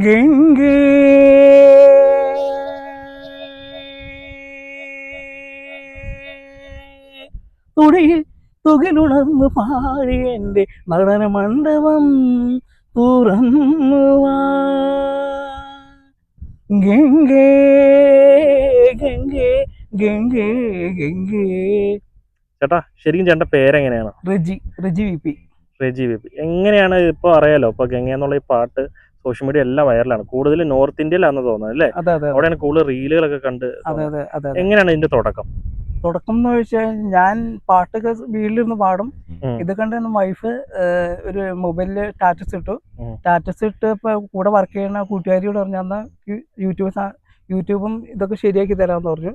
ഗംഗേ തുടിയിൽ തുകിലുണർന്നു പാടി എൻ്റെ നടന മണ്ഡപം തുറന്നുവാ ഗംഗേ ഗംഗേ ഗംഗേ ഗംഗേ. ചേട്ടാ ശരിക്കും ചേട്ടൻ്റെ പേരെങ്ങനെയാണ്? Reji Reji V P. റെജി ബേബി. എങ്ങനെയാണ് ഇപ്പോൾ അറിയാലോ, ഇപ്പോൾ ഗംഗ എന്നുള്ള ഈ പാട്ട് സോഷ്യൽ മീഡിയ എല്ലാം വൈറലാണ്, കൂടുതൽ നോർത്ത് ഇന്ത്യയിലാണെന്ന് തോന്നുന്നത് അല്ലേ? അതെ അതെ അവിടെയാണ് കൂടുതൽ റീലുകളൊക്കെ കണ്ട്. അതെ അതെ അതെ. എങ്ങനെയാണ് ഇതിന്റെ തുടക്കം? തുടക്കം എന്ന് ചോദിച്ചാൽ ഞാൻ പാട്ടൊക്കെ വീട്ടിലിരുന്ന് പാടും. ഇത് കണ്ട് വൈഫ് ഒരു മൊബൈലില് സ്റ്റാറ്റസ് ഇട്ടു. സ്റ്റാറ്റസ് ഇട്ട് ഇപ്പൊ കൂടെ വർക്ക് ചെയ്യുന്ന കൂട്ടുകാരിയോട് പറഞ്ഞു എന്നാ യൂട്യൂബും ഇതൊക്കെ ശരിയാക്കി തരാമെന്ന് പറഞ്ഞു.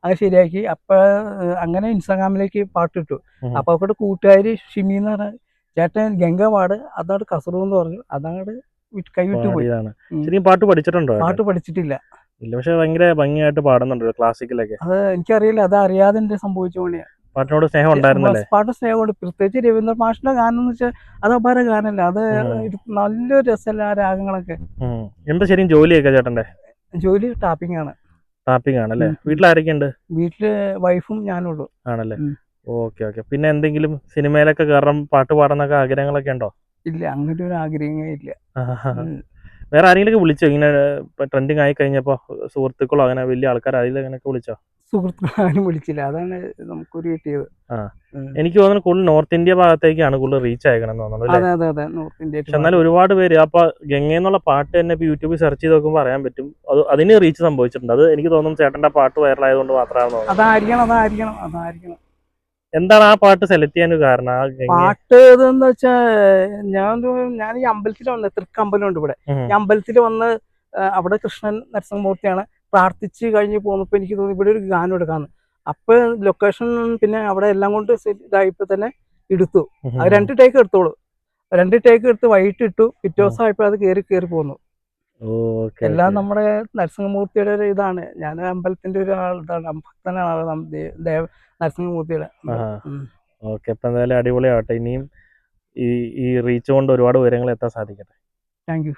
അത് ശരിയാക്കി. അപ്പൊ അങ്ങനെ ഇൻസ്റ്റാഗ്രാമിലേക്ക് പാട്ടിട്ടു. അപ്പൊ അവിടെ കൂട്ടുകാരി ഷിമി എന്ന് പറഞ്ഞ ചേട്ടൻ ഗംഗ പാട് അതങ്ങോട്ട് കസറു എന്ന് പറഞ്ഞു. അതങ്ങോട്ട് കൈവിട്ടു പോയി. ശരിക്കും പാട്ട് പഠിച്ചിട്ടുണ്ടോ? പാട്ട് പഠിച്ചിട്ടില്ല. ഇല്ല, പക്ഷെ ഭയങ്കര ഭംഗിയായിട്ട് പാടുന്നുണ്ട് ക്ലാസിക്കലൊക്കെ. അത് എനിക്കറിയില്ല, അത് അറിയാതെ എന്റെ സംഭവിച്ചുകൊണ്ടിയാ. പാട്ടിനോട് സ്നേഹം ഉണ്ടായിരുന്നല്ലേ? പാട്ട് സ്നേഹമുണ്ട്. പ്രത്യേകിച്ച് രവീന്ദ്ര മാഷിന്റെ ഗാനം എന്ന് വെച്ചാൽ അത് അപാര ഗാനല്ല, അത് നല്ലൊരു രസമല്ല ആ രാഗങ്ങളൊക്കെ. എന്താ ശരിക്കും ജോലിയൊക്കെ ചേട്ടന്റെ? ജോലി ടാപ്പിംഗ് ആണ്. ടാപ്പിംഗ് ആണല്ലേ? വീട്ടിലാരൊക്കെ ഉണ്ട്? വീട്ടില് വൈഫും ഞാനുള്ളൂ. ആണല്ലേ? Okay okay. പിന്നെ എന്തെങ്കിലും സിനിമയിലൊക്കെ കയറാൻ പാട്ട് പാടുന്നൊക്കെ ആഗ്രഹങ്ങളൊക്കെ ഉണ്ടോ? ഇല്ല, അങ്ങനെ ഒരു ആഗ്രഹമേ ഇല്ല. വേറെ ആരെങ്കിലും വിളിച്ചോ ഇങ്ങനെ ട്രെൻഡിങ് ആയി കഴിഞ്ഞപ്പോ? സുഹൃത്തുക്കളോ അങ്ങനെ വലിയ ആൾക്കാർ അതിലൊക്കെ വിളിച്ചോ? സുഹൃത്തുക്കളാരും വിളിച്ചില്ല, അതാണ് നമുക്കൊരു കിട്ടിയത്. എനിക്ക് തോന്നുന്നു കൂടുതൽ നോർത്ത് ഇന്ത്യ ഭാഗത്തേക്കാണ് കൂടുതൽ റീച്ച് അയക്കണം തോന്നുന്നു. അതെ അതെ അതെ, നോർത്ത് ഇന്ത്യ. എന്നാലും ഒരുപാട് പേര് അപ്പൊ ഗംഗ എന്നുള്ള പാട്ട് തന്നെ ഇപ്പൊ യൂട്യൂബിൽ സെർച്ച് ചെയ്ത് നോക്കുമ്പോൾ അറിയാൻ പറ്റും, അതിന് റീച്ച് സംഭവിച്ചിട്ടുണ്ട്. അത് എനിക്ക് തോന്നുന്നു ചേട്ടന്റെ പാട്ട് വൈറലായതുകൊണ്ട് മാത്രമാണെന്ന് തോന്നുന്നു. അതായിരിക്കണം. എന്താണ് ആ പാട്ട് സെലക്ട് ചെയ്യാൻ കാരണം? പാട്ട് ഇതെന്ന് വെച്ചാ ഞാൻ ഈ അമ്പലത്തിൽ വന്ന് തൃക്കമ്പലം ഉണ്ട് ഇവിടെ. ഈ അമ്പലത്തിൽ വന്ന് അവിടെ കൃഷ്ണൻ നരസിംഹമൂർത്തിയാണ് പ്രാർത്ഥിച്ച് കഴിഞ്ഞ് പോന്നപ്പോ എനിക്ക് തോന്നി ഇവിടെ ഒരു ഗാനം എടുക്കാന്ന്. അപ്പൊ ലൊക്കേഷൻ പിന്നെ അവിടെ എല്ലാം കൊണ്ട് ഇതായപ്പോ തന്നെ എടുത്തു. അത് 2 ടേക്ക് എടുത്തോളൂ. 2 ടേക്ക് എടുത്ത് വൈകിട്ട് ഇട്ടു. പിറ്റേ ദിവസം ആയപ്പോ അത് കേറി പോന്നു. എല്ലാം നമ്മുടെ നരസിംഹമൂർത്തിയുടെ ഒരു ഇതാണ്. ഞാൻ അമ്പലത്തിന്റെ ഒരു ഇതാണ്, ഭക്തനാണ് നരസിംഹമൂർത്തിയുടെ. ഓക്കെ, അപ്പൊ എന്തായാലും അടിപൊളിയാവട്ടെ. ഇനിയും ഈ റീച്ച് കൊണ്ട് ഒരുപാട് ഉയരങ്ങൾ എത്താൻ സാധിക്കട്ടെ. Thank you.